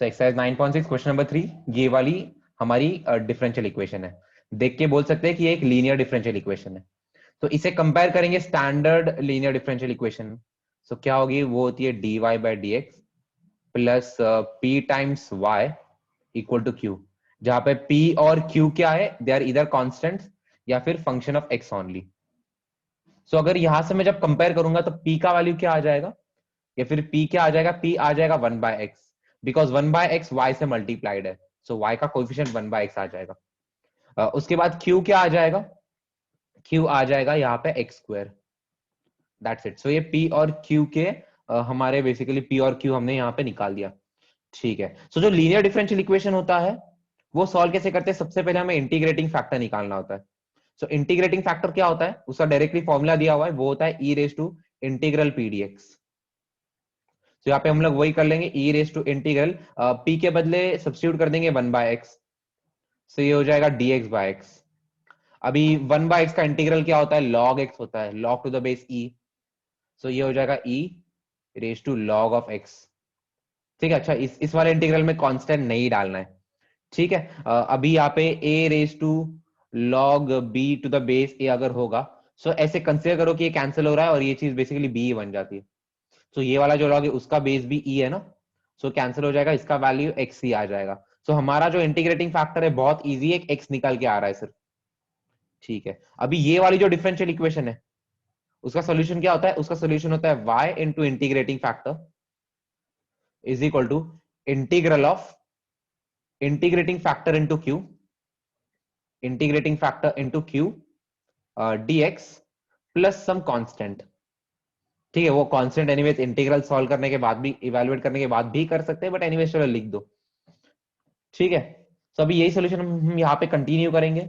So exercise 9.6 question number 3, ये वाली हमारी डिफरेंशियल इक्वेशन है। देख के बोल सकते हैं कि ये एक लीनियर डिफरेंशियल इक्वेशन है। तो इसे कंपेयर करेंगे standard linear differential equation. So क्या होगी, वो होती है dy by d x plus p times y equal to q, जहां पे p और q क्या है, दे आर इधर कॉन्स्टेंट्स या फिर फंक्शन ऑफ x ओनली। सो अगर यहां से मैं जब कंपेयर करूंगा तो p का वैल्यू क्या आ जाएगा, या फिर p क्या आ जाएगा, p आ जाएगा 1/x, बिकॉज 1/x y से मल्टीप्लाइड है। सो y का कोएफिशिएंट 1/x आ जाएगा। उसके बाद q क्या आ जाएगा, q आ जाएगा यहाँ पे x square. That's it. So ये p और q के हमारे बेसिकली p और q हमने यहाँ पे निकाल दिया। ठीक है। सो जो लीनियर डिफरेंशियल इक्वेशन होता है वो सॉल्व कैसे करते हैं, सबसे पहले हमें इंटीग्रेटिंग फैक्टर निकालना होता है। सो इंटीग्रेटिंग फैक्टर क्या होता है, उसका डायरेक्टली फॉर्मूला दिया हुआ है, वो होता है e raise to integral p d x. तो यहाँ पे हम लोग वही कर लेंगे, e raise to integral p के बदले सब्स्टिट्यूट कर देंगे 1/x। सो ये हो जाएगा dx/x। अभी 1/x का इंटीग्रल क्या होता है, log x होता है, log to the base e। So ये हो जाएगा e raise to log of x। ठीक है। अच्छा, इस वाले इंटीग्रल में कांस्टेंट नहीं डालना है। ठीक है। अभी यहाँ पे a raise to log b to the base a अगर होगा, सो ऐसे कंसिडर करो कि ये कैंसिल हो रहा है और ये चीज बेसिकली b बन जाती है। सो ये वाला जो log है उसका बेस भी e है ना, सो कैंसिल हो जाएगा, इसका वैल्यू x ही आ जाएगा। सो हमारा जो इंटीग्रेटिंग फैक्टर है बहुत इजी है, x निकल के आ रहा है सिर्फ। ठीक है। अभी ये वाली जो डिफरेंशियल इक्वेशन है उसका सोल्यूशन क्या होता है, उसका सोल्यूशन होता है y into integrating factor is equal to integral of integrating factor into q, integrating factor into q dx plus some constant. ठीक है, वो कांस्टेंट एनीवेज इंटीग्रल सॉल्व करने के बाद भी, इवेलुएट करने के बाद भी कर सकते हैं, बट एनीवेज चलो लिख दो। ठीक है। तो अभी यही सोल्यूशन हम यहाँ पे कंटिन्यू करेंगे।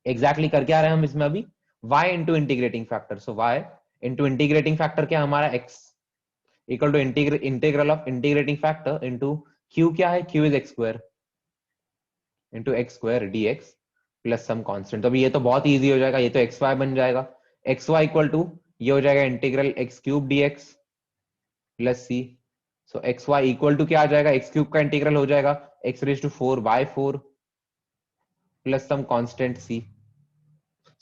एग्जैक्टली करके आ रहे हैं हम इसमें अभी, y into integrating factor. So y into integrating factor क्या हमारा x equal to integral of integrating factor into q क्या है, q is x square into x square d x plus some constant. तो अभी ये तो बहुत ईजी हो जाएगा, ये तो एक्स वाई बन जाएगा। एक्स वाई इक्वल टू ये हो जाएगा integral x cube d x plus c. So x y equal to क्या आ जाएगा, एक्स क्यूब का इंटीग्रल हो जाएगा x raise to 4/4 plus some constant c.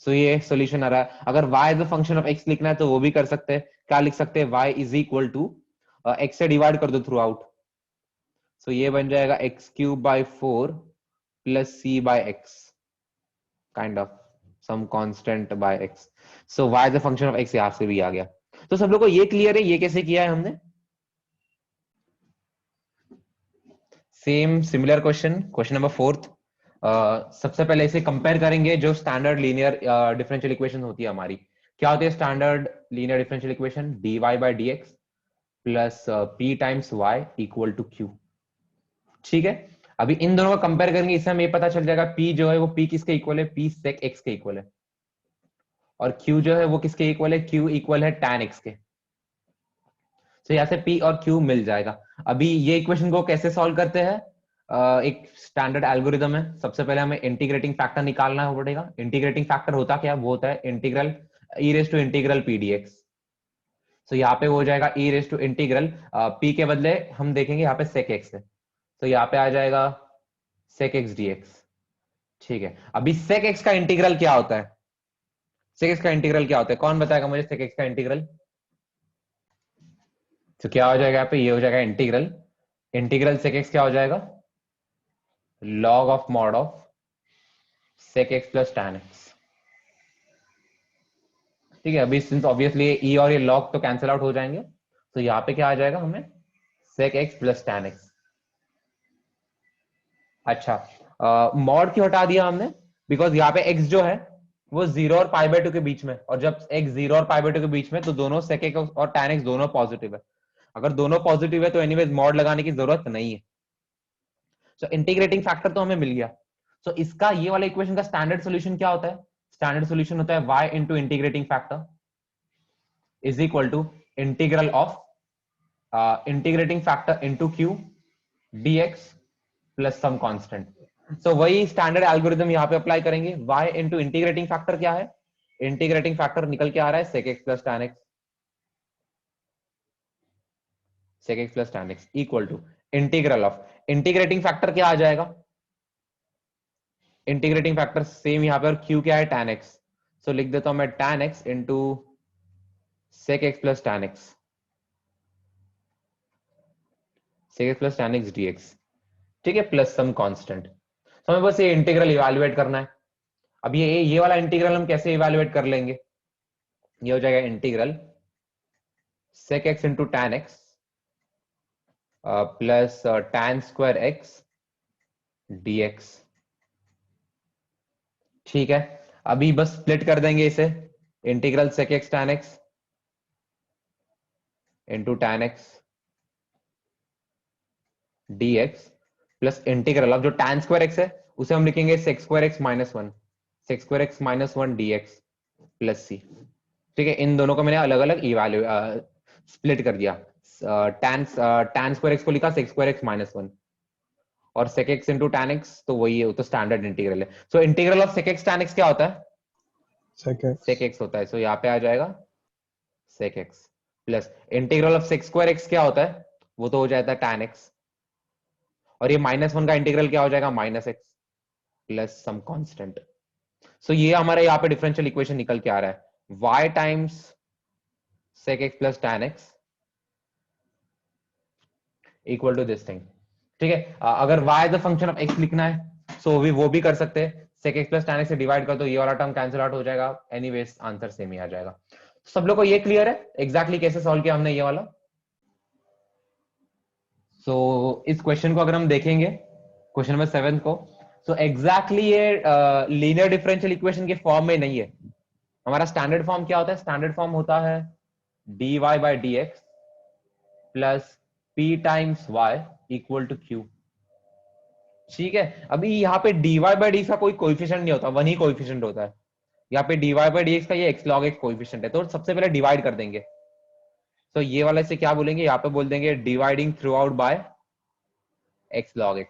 So ये सॉल्यूशन आ रहा है। अगर y as a function of x लिखना है तो वो भी कर सकते हैं। क्या लिख सकते हैं, y is equal to x से डिवाइड कर दो थ्रू आउट। सो ये बन जाएगा x cube by 4 plus c by x kind of some constant by x। So y as a function of x यहां से भी आ गया। तो सब लोग को ये क्लियर है, ये कैसे किया है हमने। Same similar question, question number 4। सबसे पहले इसे कंपेयर करेंगे जो स्टैंडर्ड लीनियर डिफरेंशियल इक्वेशन होती है हमारी। क्या होती है standard linear differential equation, dy by d x plus p times y equal to q. ठीक है। अभी इन दोनों को कंपेयर करेंगे, इससे हमें पता चल जाएगा p जो है वो p किसके इक्वल है, p sec x के इक्वल है, और q जो है वो किसके इक्वल है, q इक्वल है tan x के। तो यहाँ से p और q मिल जाएगा। अभी ये इक्वेशन को कैसे सॉल्व करते हैं, एक स्टैंडर्ड एल्गोरिदम है। सबसे पहले हमें इंटीग्रेटिंग फैक्टर निकालना पड़ेगा। इंटीग्रेटिंग फैक्टर होता क्या, वो होता है integral e raise to integral p d x. तो यहाँ पे हो जाएगा e raise to integral p के बदले हम देखेंगे यहाँ पे sec x है, तो यहाँ पे आ जाएगा sec x dx। ठीक है। अभी sec x का इंटीग्रल क्या होता है, sec x का इंटीग्रल क्या होता है, कौन बताएगा मुझे sec x का इंटीग्रल। तो क्या हो जाएगा यहाँ पे, ये हो जाएगा इंटीग्रल इंटीग्रल sec x क्या हो जाएगा, log of mod of sec x plus tan x। ठीक है। अभी सिंस ऑब्वियसली e और ये log तो कैंसिल आउट हो जाएंगे, तो यहाँ पे क्या आ जाएगा हमें, sec x plus tan x। अच्छा, मॉड क्यों हटा दिया हमने, बिकॉज यहाँ पे x जो है वो 0 और π/2 के बीच में, और जब x 0 और π/2 के बीच में तो दोनों sec x और tan x दोनों पॉजिटिव है। अगर दोनों पॉजिटिव है तो एनीवेज मॉड लगाने की जरूरत नहीं है। सो इंटीग्रेटिंग फैक्टर तो हमें मिल गया। सो इसका ये वाला इक्वेशन का स्टैंडर्ड सॉल्यूशन क्या होता है, स्टैंडर्ड सॉल्यूशन होता है y into integrating factor is equal to integral of integrating factor into q dx plus some constant. So वही स्टैंडर्ड एल्गोरिथम यहाँ पे अप्लाई करेंगे। y इंटू इंटीग्रेटिंग फैक्टर क्या है, इंटीग्रेटिंग फैक्टर निकल के आ रहा है sec x plus tan x, sec x plus tan x equal to integral of, integrating factor क्या आ जाएगा, इंटीग्रेटिंग फैक्टर सेम यहां पे, और क्यू क्या है, tan x। सो लिख देता हूं मैं tan x into sec x plus tan x, sec x plus tan x dx, ठीक है, प्लस सम कांस्टेंट। तो हमें बस ये इंटीग्रल इवैल्यूएट करना है। अब ये वाला इंटीग्रल हम कैसे इवैल्यूएट कर लेंगे, ये हो जाएगा integral sec x into tan x plus tan square x dx, ठीक है। अभी बस स्प्लिट कर देंगे इसे, integral sec x tan x into tan x dx plus integral of जो tan स्क्वायर x है उसे हम लिखेंगे sec square x minus one, sec square x minus one dx plus c, ठीक है। इन दोनों को मैंने अलग अलग इवैल्यू स्प्लिट कर दिया, tan स्क्वायर x को लिखा sec square x minus one, और sec x into tan x तो वही है, वो तो स्टैंडर्ड इंटीग्रल है। So integral of sec x tan x क्या होता है, sec x होता है। सो यहाँ पे आ जाएगा sec x plus integral of sec square x क्या होता है, वो तो हो जाता है tan x, और ये माइनस वन का इंटीग्रल क्या हो जाएगा, minus x plus some constant. So ये हमारा यहाँ पे डिफरेंशियल इक्वेशन निकल के आ रहा है, y times sec x plus tan x equal to this thing, ठीक है। अगर y as a function of x लिखना है सो वो भी कर सकते हैं, sec x plus tan x से डिवाइड कर दो, ये वाला टर्म कैंसिल आउट हो जाएगा, एनीवेज आंसर सेम ही आ जाएगा। सब लोग को ये क्लियर है एग्जैक्टली कैसे सॉल्व किया हमने ये वाला। सो इस क्वेश्चन को अगर हम देखेंगे, क्वेश्चन नंबर 7 को, सो एग्जैक्टली ये लीनियर डिफरेंशियल इक्वेशन के फॉर्म में नहीं है। हमारा स्टैंडर्ड फॉर्म क्या होता है, स्टैंडर्ड फॉर्म होता है dy by d x plus p times y equal to q, ठीक है। अभी यहाँ पे dy बाई डी का कोई कोएफिशिएंट नहीं होता, वन ही कोएफिशिएंट होता है। यहाँ पे dy बाई डी एक्स का ये x log x कोएफिशिएंट है, तो सबसे पहले डिवाइड कर देंगे। तो ये वाला इसे क्या बोलेंगे, यहाँ पे बोल देंगे dividing through out by x log x,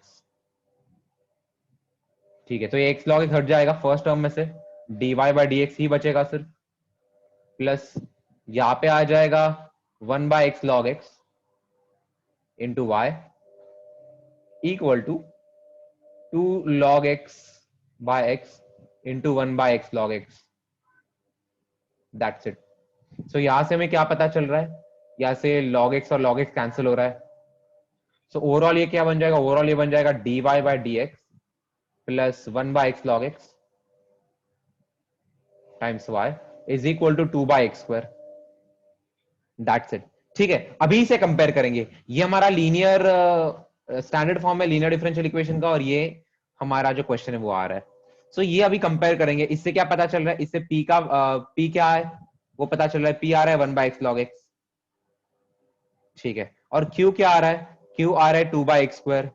ठीक है। तो ये x log x हट जाएगा फर्स्ट टर्म में से, dy बाई डी एक्स ही बचेगा सिर्फ, प्लस यहाँ पे आ जाएगा one by x log x into y equal to two log x by x into one by x log x, that's it. So यहां से हमें क्या पता चल रहा है, यहाँ से log x और log x कैंसिल हो रहा है। सो ओवरऑल ये क्या बन जाएगा, ओवरऑल ये बन जाएगा dy by d x plus one by x log x times y is equal to two by x square, that's it, ठीक है। अभी से कंपेयर करेंगे, ये हमारा लीनियर स्टैंडर्ड फॉर्म है लीनियर डिफरेंशियल इक्वेशन का, और ये हमारा जो क्वेश्चन है वो आ रहा है। सो ये अभी कंपेयर करेंगे, इससे क्या पता चल रहा है, इससे p का p क्या है वो पता चल रहा है, p आ रहा है one by x log x, ठीक है। और q क्या आ रहा है, q आ रहा है two by x square,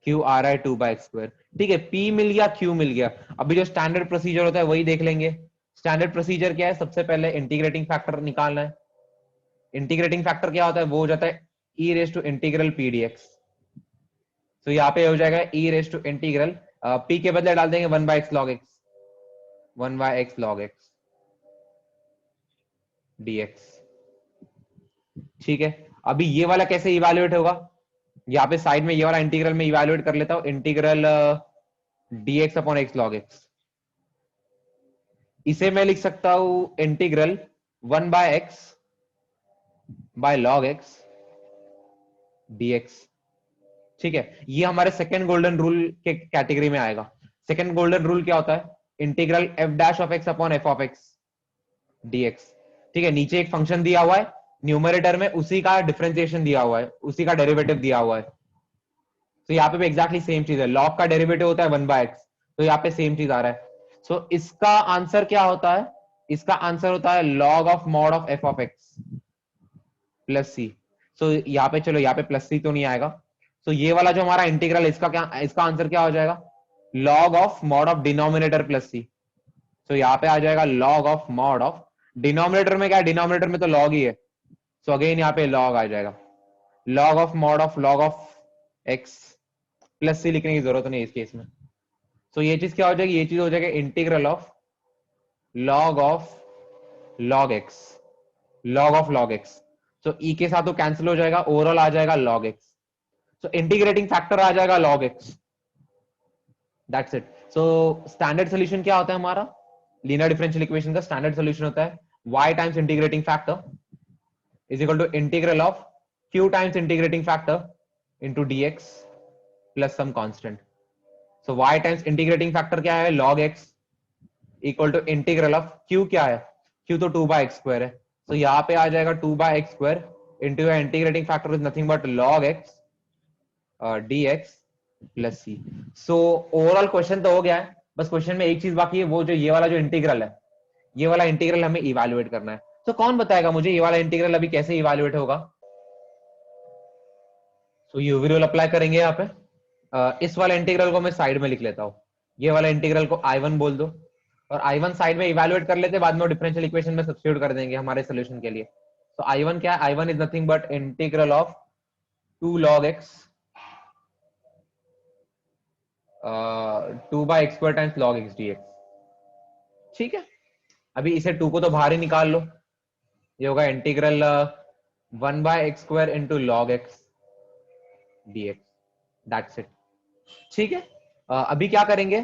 q आ रहा है टू बाय एक्स स्क्वायर, ठीक है। p मिल गया, q मिल गया। अभी जो स्टैंडर्ड प्रोसीजर होता है वही देख लेंगे। स्टैंडर्ड प्रोसीजर क्या है, सबसे पहले इंटीग्रेटिंग फैक्टर निकालना है। इंटीग्रेटिंग फैक्टर क्या होता है, वो हो जाता है e raise to integral p d x. तो यहाँ पे हो जाएगा e raise to integral, p के बदले डाल देंगे one by x log x, one by x log x dx, ठीक है। अभी ये वाला कैसे इवेल्युएट होगा, यहाँ पे साइड में ये वाला इंटीग्रल में इवेल्युएट कर लेता हूँ, integral dx upon x log x, इसे मैं लिख सकता हूं integral one by x by log x dx, ठीक है। ये हमारे सेकेंड गोल्डन रूल के कैटेगरी में आएगा। सेकेंड गोल्डन रूल क्या होता है, integral F dash of x upon F of x dx, ठीक है। नीचे एक फंक्शन दिया हुआ है, न्यूमरेटर में उसी का डिफरेंशिएशन दिया हुआ है, उसी का डेरिवेटिव दिया हुआ है। तो यहाँ पे भी एग्जैक्टली सेम चीज है, लॉग का डेरिवेटिव होता है वन बाय एक्स, तो यहाँ पे सेम चीज आ रहा है। सो इसका आंसर क्या होता है, इसका आंसर होता है log of mod of f of x plus c. So यहाँ पे चलो, यहाँ पे प्लस सी तो नहीं आएगा। सो ये वाला जो हमारा इंटीग्रल, इसका क्या, इसका आंसर क्या हो जाएगा, log of mod of denominator plus c. So यहाँ पे आ जाएगा log of mod of, denominator में क्या है, डिनोमिनेटर में तो लॉग ही है, सो अगेन यहाँ पे लॉग आ जाएगा, log of mod of log of x plus c लिखने की जरूरत नहीं है इस केस में। सो ये चीज क्या हो जाएगी, ये चीज हो जाएगा integral of log log x, log of log x. So e के साथ तो कैंसिल हो जाएगा, ओवरऑल आ जाएगा log x. So integrating factor आ जाएगा log x. That's it. So standard solution क्या होता है हमारा लीनियर डिफरेंशियल इक्वेशन का? स्टैंडर्ड सोल्यूशन होता है y times integrating factor is equal to integral of q times integrating factor into dx plus some constant. So y times integrating factor क्या है? log x equal to integral of q. क्या है? q तो 2/x² है. तो यहाँ पे आ जाएगा 2/x² into integrating factor is nothing but log x dx plus c. So overall question तो हो गया है, बस क्वेश्चन में एक चीज बाकी है, वो जो ये वाला जो इंटीग्रल है, ये वाला इंटीग्रल हमें इवैल्यूएट करना है. तो कौन बताएगा मुझे ये वाला इंटीग्रल अभी कैसे इवैल्यूएट होगा? सो यूवी रूल अप्लाई करेंगे यहाँ पे. इस वाला इंटीग्रल को मैं साइड में लिख लेता हूँ. ये वाला इंटीग्रल को I1 बोल दो, और I1 साइड में इवैल्यूएट कर लेते, बाद में डिफरेंशियल इक्वेशन में सब्स्टिट्यूट कर देंगे हमारे सोल्यूशन के लिए. तो I1 क्या है? I1 is nothing but integral of 2 log x 2/x² times log x dx. ठीक है, अभी इसे 2 को तो बाहर ही निकाल लो. ये होगा integral 1/x² into log x dx. That's it it. ठीक है, अभी क्या करेंगे?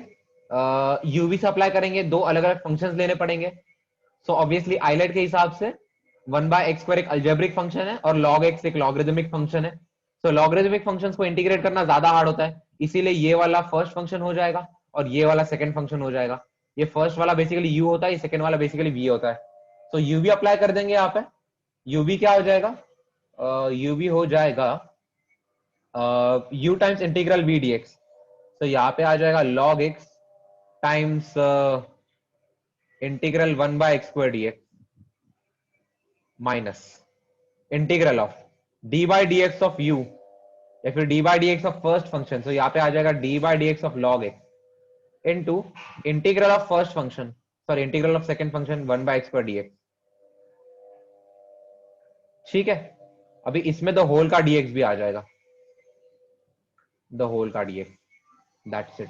यूवी से अप्लाई करेंगे, दो अलग अलग फंक्शंस लेने पड़ेंगे. सो ऑब्वियसली आइलेट के हिसाब से 1/x² एक अलजेब्रिक फंक्शन है और log x एक लॉगरिदमिक फंक्शन है. सो लॉगरिदमिक फंक्शंस को इंटीग्रेट करना ज्यादा हार्ड होता है, इसीलिए ये वाला फर्स्ट फंक्शन हो जाएगा और ये वाला सेकंड फंक्शन हो जाएगा. ये फर्स्ट वाला बेसिकली u होता है, ये सेकंड वाला बेसिकली v होता है. तो यूवी अप्लाई कर देंगे यहाँ पे. यूवी क्या हो जाएगा? यूवी हो जाएगा u times integral v dx. तो यहाँ पे आ जाएगा log x times integral 1/x² dx minus integral of d by dx of u या फिर d by dx of first function. तो यहाँ पे आ जाएगा d by dx of log x into integral of first function, sorry integral of second function 1/x² dx. ठीक है, अभी इसमें द होल का dx भी आ जाएगा, द होल का dx. That's it it.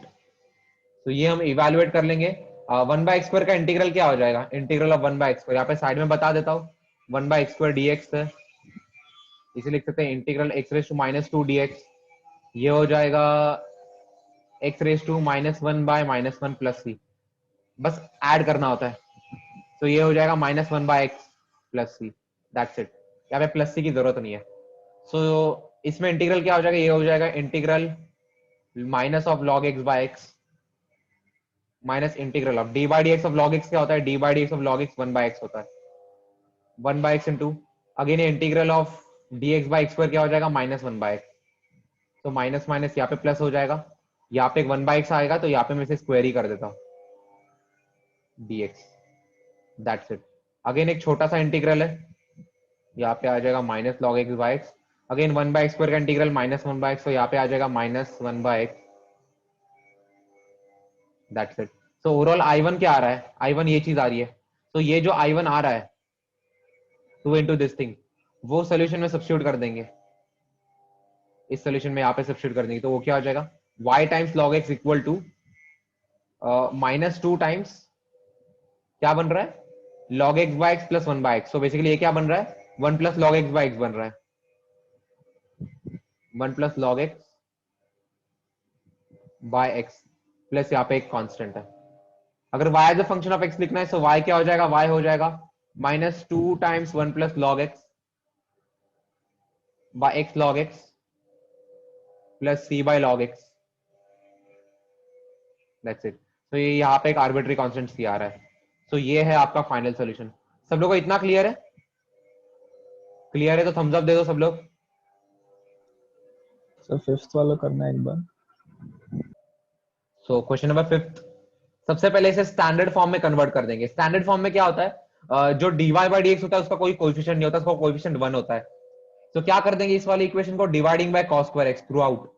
तो ये हम इवैल्यूएट कर लेंगे. 1/x² का इंटीग्रल क्या हो जाएगा? Integral of 1/x². यहाँ पे साइड में बता देता हूँ, 1/x² dx है, इसे लिख सकते हैं इंटीग्रल x⁻² dx. ये हो जाएगा x⁻−1/−1 प्लस सी. बस ऐड करना होता है. तो ये हो जाएगा -1/x plus C. That's it. यहाँ पे प्लस सी की जरूरत नहीं है. सो इसमें इंटीग्रल क्या हो जाएगा? ये हो जाएगा integral minus of log x by x minus integral of d by dx of log x. क्या होता है? d by dx of log x 1/x होता है. 1/x into again integral of dx by x² क्या हो जाएगा? -1/x. तो minus minus यहाँ पे प्लस हो जाएगा, यहाँ पे 1/x आएगा, तो यहाँ पे मैं इसे स्क्वायर ही कर देता हूँ dx. That's it it. अगेन एक छोटा सा इंटीग्रल है, यहाँ पे आ जाएगा minus log x by x. Again 1/x² का इंटीग्रल -1/x, तो यहाँ पे आ जाएगा -1/x. That's it. So overall I1 क्या आ रहा है? I1 ये चीज आ रही है. तो ये जो I1 आ रहा है 2 इंटू दिस थिंग, वो सोल्यूशन में सब्स्टिट्यूट कर देंगे, इस सोल्यूशन में यहाँ पे सब्स्टिट्यूट कर देंगे. तो वो क्या हो जाएगा? y times log x equal to -2 times क्या बन रहा है? log x by x plus 1/x. So basically ये क्या बन रहा है? 1 plus log x by x बन रहा है, 1 plus log x by x plus यहाँ पे एक कांस्टेंट है. अगर y as a function of x लिखना है तो y क्या हो जाएगा? y हो जाएगा -2 times 1 plus log x by x log x plus c by log x. That's it. तो ये यहाँ पे एक आर्बिट्री कांस्टेंट c आ रहा है. तो ये है आपका फाइनल सॉल्यूशन. सब लोगों को इतना क्लियर है? क्लियर है तो थम्स अप दे दो सब लोग. सर फिफ्थ वाला करना है एक बार. So question number 5. सबसे पहले इसे स्टैंडर्ड फॉर्म में कन्वर्ट कर देंगे. स्टैंडर्ड फॉर्म में क्या होता है? जो dy बाय dx होता है उसका कोई कोएफिशिएंट नहीं होता, उसका कोएफिशिएंट 1 होता है. तो क्या कर देंगे इस वाली इक्वेशन को? Dividing by cos square x through out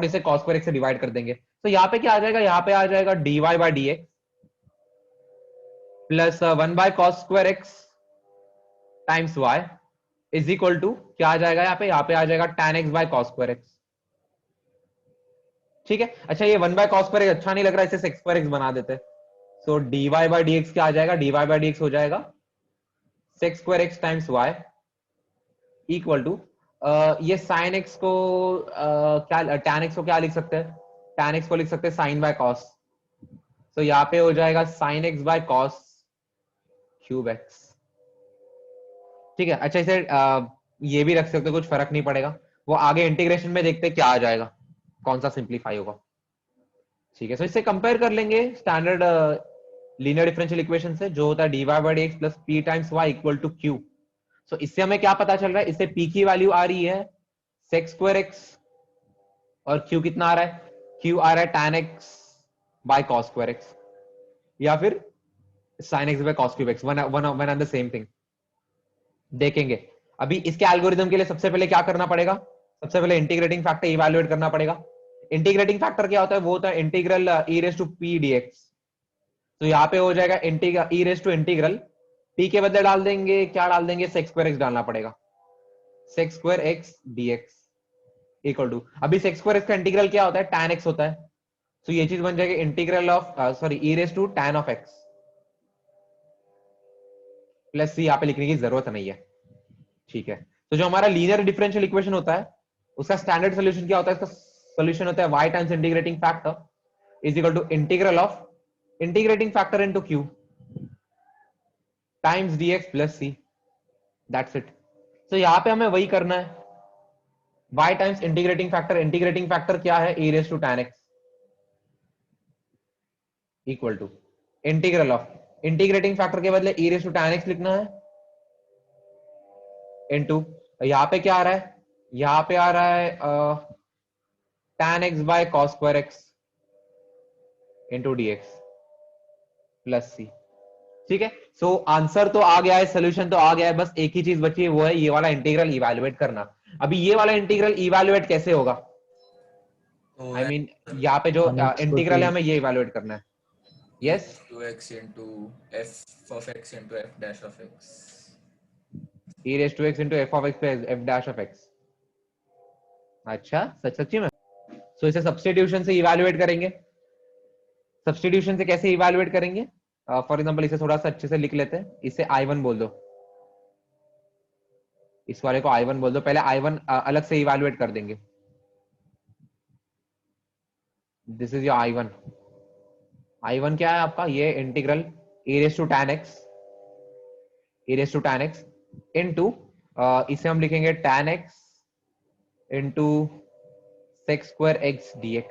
इसे cos स्क्वायर x से डिवाइड कर देंगे. तो यहाँ पे क्या आ जाएगा? यहाँ पे आ जाएगा dy by dx plus 1 by cos square x times y is equal to क्या आ जाएगा? यहाँ पे आ जाएगा tan x by cos square x. ठीक है. अच्छा, ये 1 बाय cos स्क्वायर x अच्छा नहीं लग रहा है, इसे sec स्क्वायर x बना देते. सो dy बाय dx क्या आ जाएगा? dy बाय dx हो जाएगा sec square x times y equal to ये sin x को क्या tan x को क्या लिख सकते हैं? tan x को लिख सकते हैं sin by cos. तो यहाँ पे हो जाएगा sin x by cos cube x. ठीक है. अच्छा इसे ये भी रख सकते हो, कुछ फर्क नहीं पड़ेगा. वो आगे इंटीग्रेशन में देखते हैं क्या आ जाएगा, कौन सा सिंप्लीफाई होगा. ठीक है. तो इससे कंपेयर कर लेंगे स्टैंडर्ड लीनियर डिफरेंशियल इक्वेशन से, जो होता है dy by dx plus p times y equal to q. So इससे हमें क्या पता चल रहा है? इससे p की वैल्यू आ रही है sec square x और q कितना आ रहा है? q आ रहा है tan x by cos square x या फिर sin x by cos cube x, one and the same thing. देखेंगे अभी इसके एल्गोरिथम के लिए सबसे पहले क्या करना पड़ेगा? सबसे पहले इंटीग्रेटिंग फैक्टर इवैल्यूएट करना पड़ेगा. इंटीग्रेटिंग फैक्टर क्या होता है? वो होता है integral e raise to p dx. तो यहाँ पे हो जाएगा integral e raise to integral p के बदले डाल देंगे, क्या डाल देंगे? sec square x डालना पड़ेगा. sec square x dx equal to, अभी sec square x का इंटीग्रल क्या होता है? tan x होता है. तो ये चीज बन जाएगी integral of e raise to tan of x plus c. यहाँ पे लिखने की जरूरत नहीं है. ठीक है. तो जो हमारा लीनियर डिफरेंशियल इक्वेशन होता है उसका स्टैंडर्ड सॉल्यूशन क्या होता है? इसका सॉल्यूशन होता है y times integrating factor is equal to integral of integrating factor into q times dx plus c. That's it. तो यहां पे हमें वही करना है. y टाइम्स इंटीग्रेटिंग फैक्टर क्या है? e raise to tan x equal to integral of integrating factor के बदले e raise to tan x लिखना है इनटू यहां पे क्या आ रहा है? यहां पे आ रहा है tan x by cos square x into dx plus c. ठीक है. सो आंसर तो आ गया है, सोल्यूशन तो आ गया है, बस एक ही चीज बची है, वो है ये वाला इंटीग्रल इवैल्यूएट करना. अभी ये वाला इंटीग्रल इवैल्यूएट कैसे होगा? तो आई मीन यहाँ पे जो हम x को इंटीग्रल है to हमें ये इवैल्यूएट करना है. Yes. 2x into f of x into f dash of x. e raise to x into f of x plus f dash of x. अच्छा सच्ची में. सो इसे सब्स्टिट्यूशन से इवैल्यूएट करेंगे. सब्स्टिट्यूशन से कैसे इवैल्यूएट करेंगे? फॉर एग्जांपल इसे थोड़ा सा अच्छे से लिख लेते हैं. इसे I1 बोल दो, इस वाले को I1 बोल दो. पहले I1 अलग से इवैल्यूएट कर देंगे. This is your I1. I1 क्या है आपका? ये integral e raise to tan x into इसे हम लिखेंगे tan x into sec square x dx.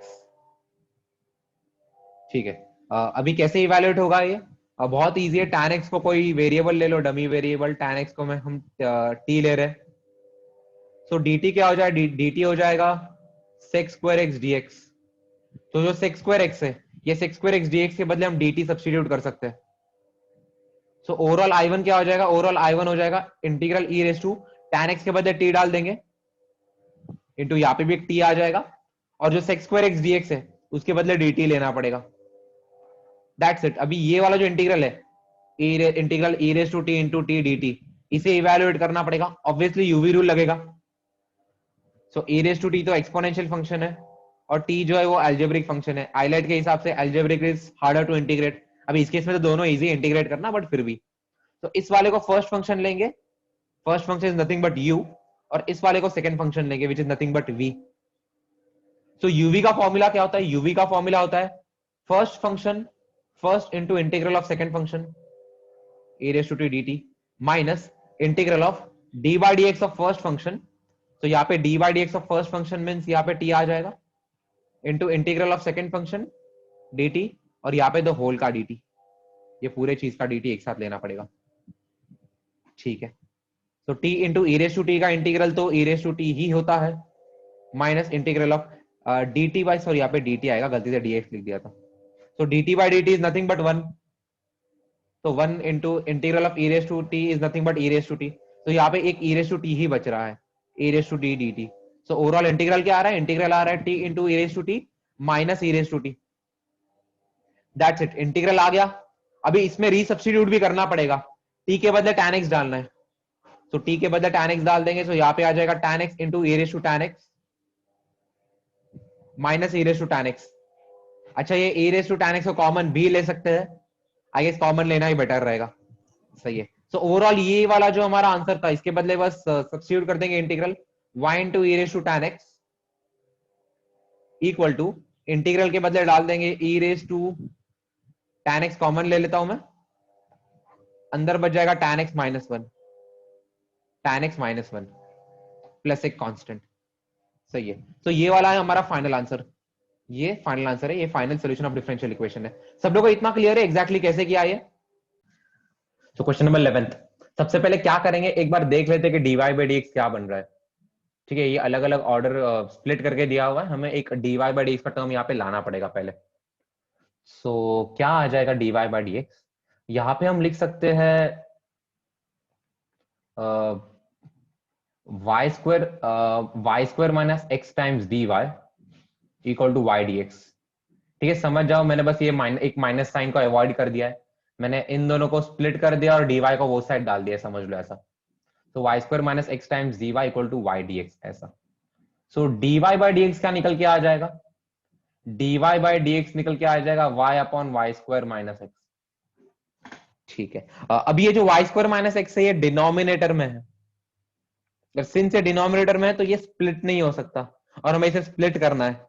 ठीक है. अभी कैसे इवैल्यूएट होगा ये? बहुत इजी है. tan x को कोई वेरिएबल ले लो, डमी वेरिएबल. tan x को मैं हम t ले रहे हैं. सो dt क्या हो जाएगा? dt हो जाएगा sec square x dx. तो जो sec square x है, ये sec square x dx के बदले हम dt सब्स्टिट्यूट कर सकते हैं. सो ओवरऑल I1 क्या हो जाएगा? ओवरऑल I1 हो जाएगा integral e raise to tan x के बदले t डाल देंगे इंटू यहाँ पे भी एक t आ जाएगा, और जो sec square x dx है उसके बदले dt लेना पड़ेगा. That's it. अभी ये वाला जो इंटीग्रल है, integral e raise to t into t dt, इसे इवैल्यूएट करना पड़ेगा. ऑब्वियसली यूवी रूल लगेगा. So e raise to t तो एक्सपोनेंशियल फंक्शन है और t जो है वो अलजेब्रिक फंक्शन है. आइलेट के हिसाब से algebraic is harder to integrate. अभी इस केस में तो दोनों इजी इंटीग्रेट करना, बट फिर भी. तो इस वाले को फर्स्ट फंक्शन लेंगे. First function is nothing but u, और इस वाले को सेकंड फंक्शन लेंगे which is nothing but v. So uv का फॉर्मूला क्या होता है? uv का फॉर्मूला होता है first function first into integral of second function e raise to t dt minus integral of d by dx of first function. तो यहाँ पे d by dx of first function means यहाँ पे t आ जाएगा into integral of second function dt, और यहाँ पे the whole का dt. ये पूरे चीज का dt एक साथ लेना पड़ेगा. ठीक है. तो t into e raise to t का इंटीग्रल तो e रेज टू t ही होता है, minus integral of dt by, sorry यहाँ पे dt आएगा, गलती से dx लिख दिया था. तो dt by dt is nothing but 1. तो 1 into integral of e raise to t is nothing but e raise to t. तो यहाँ पे एक e रेज टू t ही बच रहा है, e raise to t dt. So overall integral क्या आ रहा है? इंटीग्रल आ रहा है t into e raise to t minus e raise to t. That's it. Integral आ गया. अभी इसमें रीसब्स्टिट्यूट भी करना पड़ेगा. t के बदले tan x डालना है. तो t के बदले tan x डाल देंगे. तो यहाँ पे आ जाएगा tan x into e raise to tan x minus e raise to tan x. अच्छा ये e raise to tan x को कॉमन भी ले सकते हैं. आई गेस कॉमन लेना ही बेटर रहेगा. सही है. सो ओवरऑल ये वाला जो हमारा आंसर था, इसके बदले बस सब्स्टिट्यूट कर देंगे integral y into e raise to tan x equal to, integral के बदले डाल देंगे e raise to tan x, common ले लेता हूं मैं, अंदर बच जाएगा tan x minus one, tan x minus one plus एक कांस्टेंट। सही है। तो ये वाला है हमारा फाइनल आंसर, ये फाइनल आंसर है, ये final solution of differential equation है। सब लोगों को इतना क्लियर है एग्जैक्टली कैसे किया है? तो क्वेश्चन नंबर 11, सबसे पहले क्या करेंगे, एक बार देख लेते हैं कि dy बाई dx क्या बन रहा है। ठीक है, ये अलग अलग ऑर्डर स्प्लिट करके दिया हुआ है, हमें एक dy बाई dx का टर्म यहाँ पे लाना पड़ेगा पहले। सो क्या आ जाएगा dy बाई dx? यहाँ पे हम लिख सकते हैं y square minus x times dy equal to y dx। ठीक है, समझ जाओ, मैंने बस ये एक माइनस साइन को अवॉइड कर दिया है, मैंने इन दोनों को स्प्लिट कर दिया और dy को वो साइड डाल दिया, समझ लो ऐसा। तो y square minus x times dy equal to y dx ऐसा। सो dy बाई dx क्या निकल के आ जाएगा? dy बाई dx निकल के आ जाएगा y upon y square minus x. ठीक है, अब ये जो y स्क्वायर माइनस एक्स है ये डिनोमिनेटर में है, अगर सिंस ये डिनोमिनेटर में है तो ये स्प्लिट नहीं हो सकता और हमें इसे स्प्लिट करना है।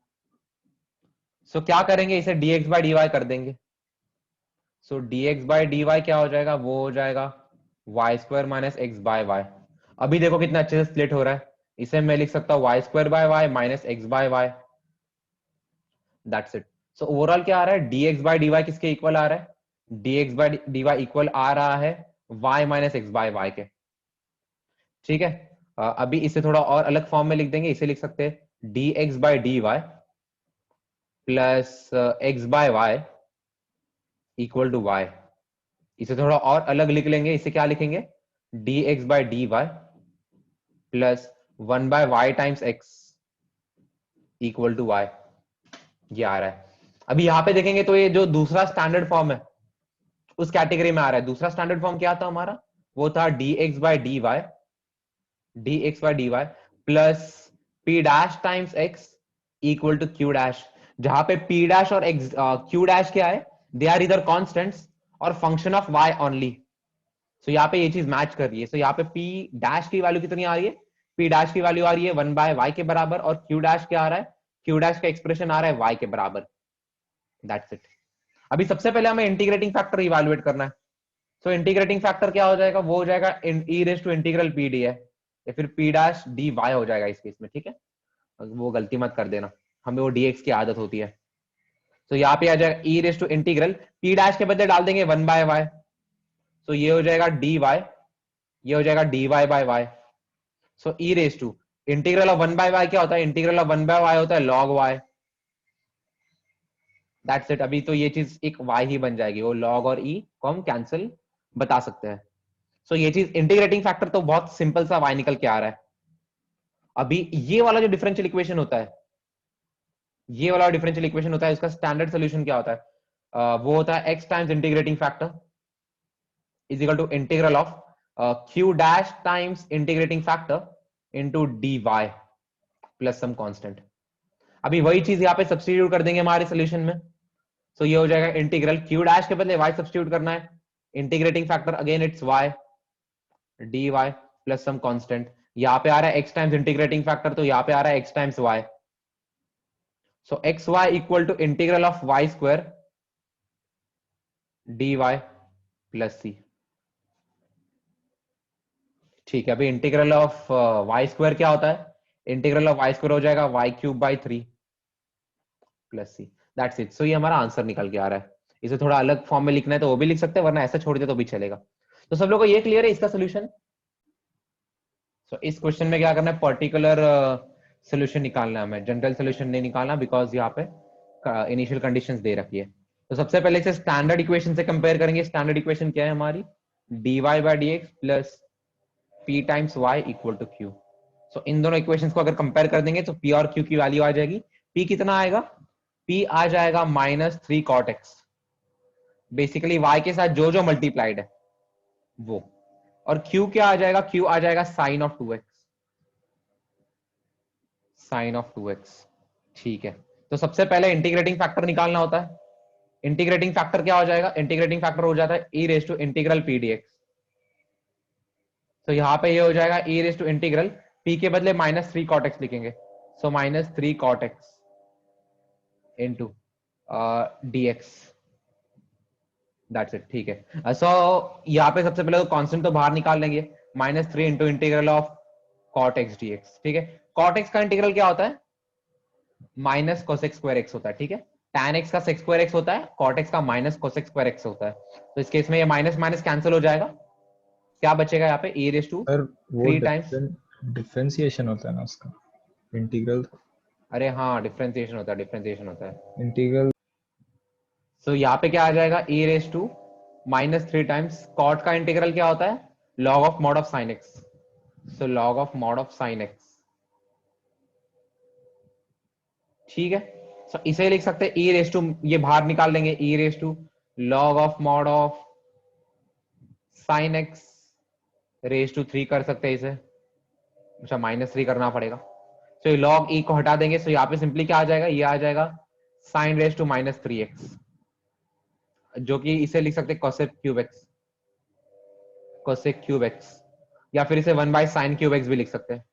सो क्या करेंगे, इसे dx बाई dy कर देंगे। सो dx बाई dy क्या हो जाएगा, वो हो जाएगा y square minus x by y. अभी देखो कितना अच्छे से स्प्लिट हो रहा है, इसे मैं लिख सकता हूँ y square by y minus x by y, that's it it. So overall क्या आ रहा है, dx बाय dy किसके इक्वल आ रहा है, dx बाय dy इक्वल आ रहा है y minus x by y के। ठीक है, अभी इसे थोड़ा और अलग फॉर्म में लिख देंगे, इसे लिख सकते हैं dx by dy plus x by y equal to y। इसे थोड़ा और अलग लिख लेंगे, इसे क्या लिखेंगे, dx by dy plus one by y times x equal to y। ये आ रहा है। अभी यहां पे देखेंगे तो ये जो दूसरा स्टैंडर्ड फॉर्म है उस कैटेगरी में आ रहा है। दूसरा स्टैंडर्ड फॉर्म क्या था हमारा, वो था dx by dy plus p dash times x equal to q dash, जहां पे p डैश और x q डैश क्या है, दे आर इधर कॉन्स्टेंट्स और function of y only. So यहाँ पे ये चीज मैच कर रही है। सो यहाँ पे p डैश की वैल्यू कितनी आ रही है, p डैश की वैल्यू आ रही है 1 बाय y के बराबर, और q डैश क्या आ रहा है, q डैश का एक्सप्रेशन आ रहा है y के बराबर। That's it. अभी सबसे पहले हमें इंटीग्रेटिंग फैक्टर इवैल्यूएट करना है। सो इंटीग्रेटिंग फैक्टर क्या हो जाएगा, वो हो जाएगा e raise to integral p dy या फिर p डैश dy हो जाएगा इस केस में। ठीक है, वो गलती मत कर देना, हमें वो dx की आदत होती है। तो यहाँ पे आ जाएगा e raise to integral p dash के बदले डाल देंगे 1 बाय y, तो ये हो जाएगा dy, ये हो जाएगा dy by y। So e raise to integral of 1 by y क्या होता है, इंटीग्रल ऑफ 1 बाय y होता है log y। That's it. अभी तो ये चीज एक y ही बन जाएगी, वो log और e को हम कैंसिल बता सकते हैं। सो ये चीज इंटीग्रेटिंग फैक्टर तो बहुत सिंपल सा y निकल के आ रहा है। अभी ये वाला जो डिफरेंशियल इक्वेशन होता है, ये वाला डिफरेंशियल इक्वेशन होता है, उसका स्टैंडर्ड सोल्यूशन क्या होता है, वो होता है x times integrating factor is equal to integral of q dash times integrating factor into dy plus some constant. अभी वही चीज यहाँ पे सब्स्टिट्यूट कर देंगे हमारे सोल्यूशन में। सो ये हो जाएगा इंटीग्रल q डैश के बदले y सब्स्टिट्यूट करना है, integrating factor again it's y dy plus some constant. यहाँ पे आ रहा है x टाइम्स इंटीग्रेटिंग फैक्टर, तो यहाँ पे आ रहा है x times y। So x y equal to integral of y square dy plus c। ठीक है, अभी इंटीग्रल ऑफ y स्क्वायर क्या होता है, इंटीग्रल ऑफ y स्क्वायर हो जाएगा y cube by 3 plus c। That's it. So ये हमारा आंसर निकल के आ रहा है। इसे थोड़ा अलग फॉर्म में लिखना है तो वो भी लिख सकते हैं, वरना ऐसा छोड़ दे तो भी चलेगा। तो सब लोगों को ये क्लियर है इसका सोल्यूशन। सो इस क्वेश्चन में क्या करना है, पर्टिकुलर सोल्यूशन निकालना है हमें, जनरल सोल्यूशन नहीं निकालना, बिकॉज यहाँ पे इनिशियल कंडीशंस दे रखी है। तो सबसे पहले इसे स्टैंडर्ड इक्वेशन से कंपेयर करेंगे। स्टैंडर्ड इक्वेशन क्या है हमारी, dy by dx plus p times y equal to q। So इन दोनों इक्वेशंस को अगर कंपेयर कर देंगे तो p और q की वैल्यू आ जाएगी। p कितना आएगा, p आ जाएगा -3 cot x, बेसिकली y के साथ जो जो मल्टीप्लाइड है वो, और q क्या आ जाएगा, q आ जाएगा sign of 2x, sign of 2x। ठीक है, तो सबसे पहले इंटीग्रेटिंग फैक्टर निकालना होता है। इंटीग्रेटिंग फैक्टर क्या हो जाएगा, इंटीग्रेटिंग फैक्टर हो जाता है e raise to integral p dx तो यहाँ पे ये हो जाएगा e raise to integral p के बदले -3 cot x लिखेंगे, सो -3 cot x into dx, that's it it. ठीक है, सो यहाँ पे सबसे पहले तो कांस्टेंट तो बाहर निकाल लेंगे, -3 into integral of cot x dx। ठीक है, cot x का इंटीग्रल क्या होता है? माइनस cosec स्क्वायर x होता है। ठीक है, tan x का sec स्क्वायर x होता है, cot x का माइनस cosec स्क्वायर x होता है। तो इस केस में ये माइनस माइनस कैंसिल हो जाएगा, क्या बचेगा यहाँ पे? e रेज टू सर वो 3 टाइम्स, डिफरेंशिएशन होता है ना उसका, इंटीग्रल। अरे हाँ डिफरेंशिएशन होता है, डिफरेंशिएशन होता है। इंटीग्रल सो यहाँ पे क्या आ जाएगा? e raise to -3 times cot का इंटीग्रल क्या होता है? log of mod of sin x, so log of mod of sin x। ठीक है, सो इसे लिख सकते हैं e रेज टू, ये बाहर निकाल लेंगे, e raise to log of mod of sin x raise to 3 कर सकते हैं इसे, अच्छा -3 करना पड़ेगा। सो so, log e को हटा देंगे, सो so, यहाँ पे सिंपली क्या आ जाएगा? ये आ जाएगा sin रेज टू -3x, जो कि इसे लिख सकते हैं cosec cube x, cosec cube x, या फिर इसे 1 बाय sin क्यूब x भी लिख सकते हैं,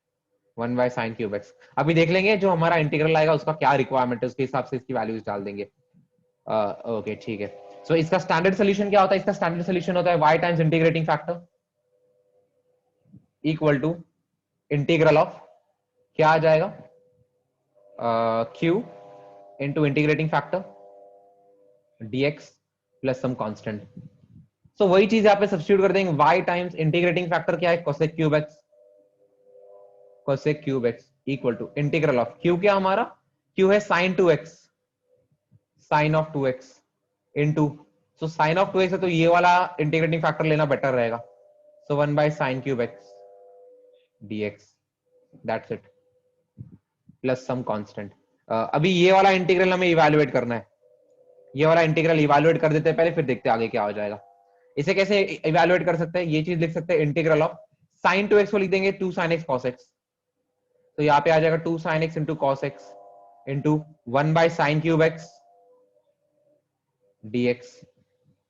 1 बाय sin क्यूब x। अभी देख लेंगे जो हमारा इंटीग्रल आएगा उसका क्या रिक्वायरमेंट है, उसके हिसाब से इसकी वैल्यूज डाल देंगे। ओके ठीक है, सो इसका स्टैंडर्ड सोल्यूशन क्या होता है? इसका स्टैंडर्ड सोल्यूशन होता है y times integrating factor equal to integral of, क्या आ जाएगा? q into integrating factor dx plus some constant. So वही चीज यहाँ पे सब्स्टिट्यूट कर देंगे, y टाइम्स इंटीग्रेटिंग फैक्टर क्या है? cosec cube x, cosec cube x equal to integral of q, क्या हमारा q है sin 2x, sin of 2x into, so sin of 2x है तो ये वाला इंटीग्रेटिंग फैक्टर लेना बेटर रहेगा, so 1 by sin cube x dx, that's it इट, प्लस सम कांस्टेंट। अभी ये वाला इंटीग्रल हमें इवैल्यूएट करना है, ये वाला इंटीग्रल इवैल्यूएट कर देते हैं पहले, फिर देखते हैं आगे क्या हो जाएगा। इसे कैसे इवैल्यूएट कर सकते हैं? ये चीज लिख सकते हैं, इंटीग्रल ऑफ sin 2x को लिख देंगे 2 sin x cos x, तो यहाँ पे आ जाएगा 2 sin x into cos x into 1 by sin cube x dx,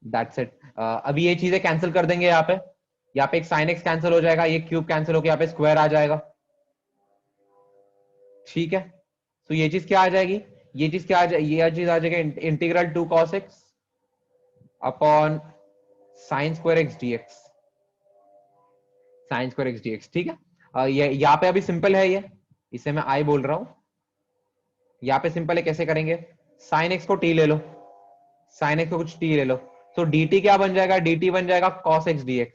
that's it it. अभी ये चीजें कैंसिल कर देंगे, यहाँ पे एक sin x कैंसिल हो जाएगा, ये क्यूब कैंसिल होकर यहाँ पे स्क्वायर आ जाएगा। ठीक है, तो ये चीज क्या आ जाएगी? ये चीज क्या आ जाएगी? ये चीज आ जाएगी integral 2 cos x upon sin square x dx, sin square x dx। ठीक है, ये यहाँ पे अभी सिंपल है, ये इसे मैं i बोल रहा हूं, यहाँ पे सिंपल है, कैसे करेंगे? sin x को t ले लो, sin x को कुछ t ले लो, तो dt क्या बन जाएगा? dt बन जाएगा cos x dx,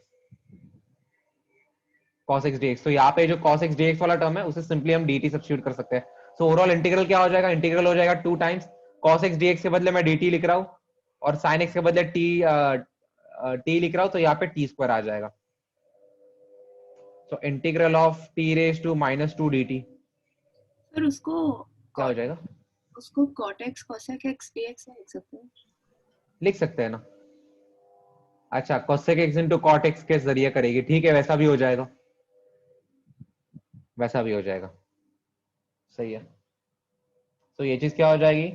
cos x dx। तो यहाँ पे जो cos x dx वाला टर्म है उसे सिंपली हम dt सब्स्टिट्यूट कर सकते हैं। सो ओवरऑल इंटीग्रल क्या हो जाएगा? इंटीग्रल हो जाएगा 2 टाइम्स cos x dx के बदले मैं dt लिख रहा हूं, और sin x के बदले t लिख रहा हूं, तो यहाँ पे t स्क्वायर आ जाएगा। तो integral of t raise to -2 dt sir उसको क्या हो जाएगा? उसको cot x cosec x dx में लिख सकते हैं। लिख सकते हैं ना, अच्छा cosec x into cot x के जरिए करेगी, ठीक है, वैसा भी हो जाएगा, वैसा भी हो जाएगा, सही है। तो ये चीज क्या हो जाएगी?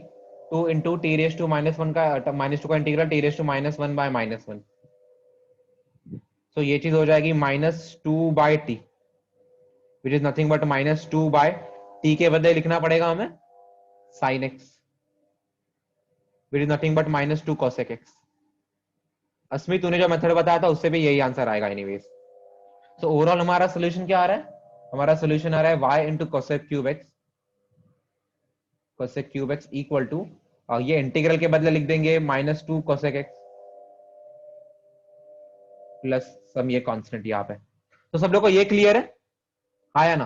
2 इंटू टी रेज टू -1 का -2 का integral t raise to -1 by -1, तो ये चीज हो जाएगी -2 by t, which is nothing but -2 by t के बदले लिखना पड़ेगा हमें sin x, which is nothing but -2 cosec x। अस्मी तूने जो मेथड बताया था उससे भी यही आंसर आएगा एनीवेज। तो ओवरऑल हमारा सोल्यूशन क्या आ रहा है? हमारा सोल्यूशन आ रहा है y into cosec cube x, cosec cube x equal to, ये इंटीग्रल के बदले लिख देंगे -2 cosec x प्लस सम ये कांस्टेंट यहाँ पे। तो सब लोग को ये क्लियर है, आया ना?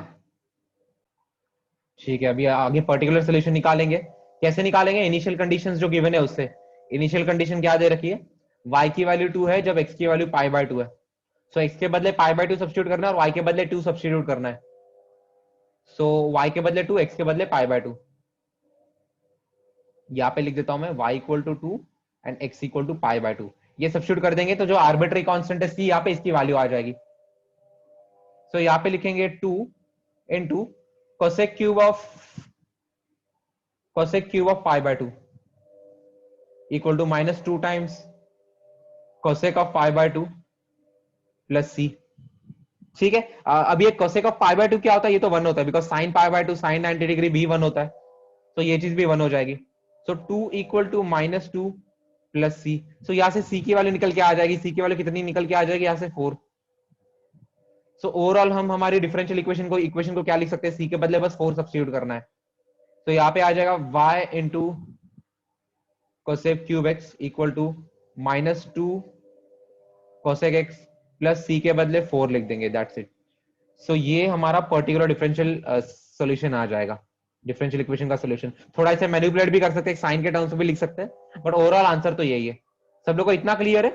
ठीक है, अभी आगे पर्टिकुलर सोल्यूशन निकालेंगे। कैसे निकालेंगे? इनिशियल कंडीशंस जो गिवन है उससे। इनिशियल कंडीशन क्या दे रखी है? y की वैल्यू 2 है जब x की वैल्यू π/2 है, सो x के बदले π/2 सब्स्टिट्यूट करना है और y के बदले 2 सब्स्टिट्यूट करना है। सो y के बदले 2, x के बदले π/2। यहाँ पे लिख देता हूं मैं y equal to 2 and x equal to π/2। ये सब्स्टिट्यूट कर देंगे तो जो आर्बिट्री कांस्टेंट है c, यहाँ पे इसकी वैल्यू आ जाएगी। सो यहाँ पे लिखेंगे 2 into cosec cube of π/2 equal to -2 times cosec of π/2 plus c। ठीक है। अभी एक cosec ऑफ पाई बाय 2 क्या होता है, ये तो 1 होता है, because sin pi by 2 sin 90 degree भी 1 होता है, तो ये चीज भी 1 हो जाएगी। सो 2 equal to -2 plus c. So यहाँ से सी की वैल्यू निकल के आ जाएगी, सी की वैल्यू कितनी निकल के आ जाएगी यहाँ से 4। सो ओवरऑल हम हमारी डिफरेंशियल इक्वेशन को क्या लिख सकते हैं, सी के बदले बस 4 सब्स्टिट्यूट करना है। तो यहाँ पे आ जाएगा y into cosec cube x equal to -2 cosec x plus c के बदले 4 लिख देंगे, दैट्स इट। सो ये हमारा पर्टिकुलर डिफरेंशियल सॉल्यूशन आ जाएगा, डिफरेंशियल इक्वेशन का सॉल्यूशन। थोड़ा इसे मैनिपुलेट भी कर सकते हैं, साइन के टर्म्स में भी लिख सकते हैं, बट ओवरऑल आंसर तो यही है। सब लोग को इतना क्लियर है?